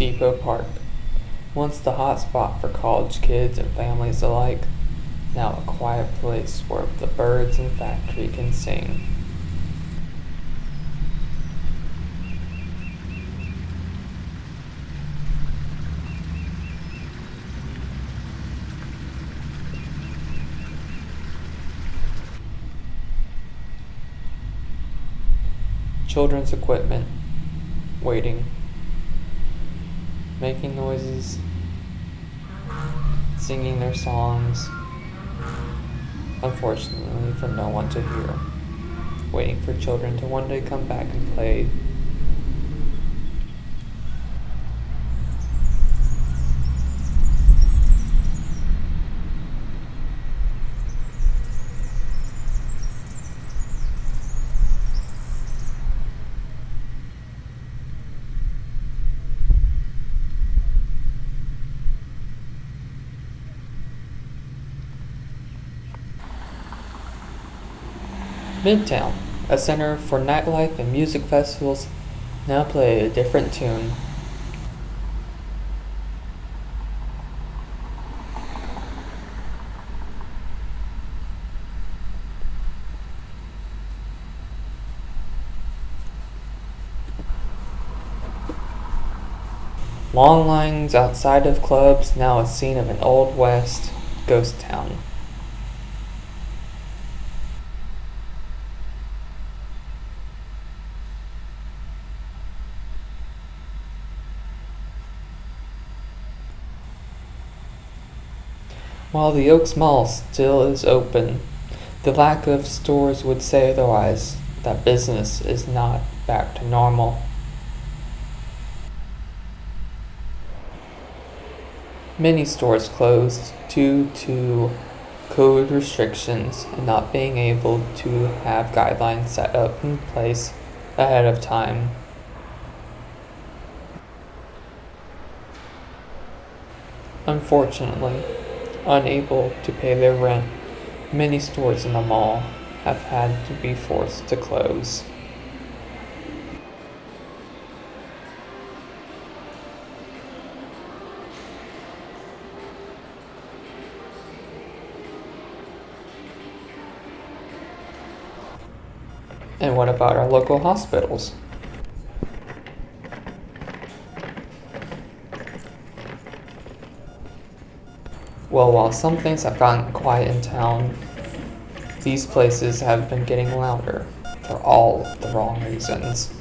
Depot Park, once the hot spot for college kids and families alike, now a quiet place where the birds and factory can sing. Children's equipment, waiting, making noises, singing their songs, unfortunately for no one to hear, waiting for children to one day come back and play. Midtown, a center for nightlife and music festivals, now play a different tune. Long lines outside of clubs, now a scene of an Old West ghost town. While the Oaks Mall still is open, the lack of stores would say otherwise, that business is not back to normal. Many stores closed due to COVID restrictions and not being able to have guidelines set up in place ahead of time. Unfortunately, unable to pay their rent, many stores in the mall have had to be forced to close. And what about our local hospitals? Well, while some things have gotten quiet in town, these places have been getting louder for all of the wrong reasons.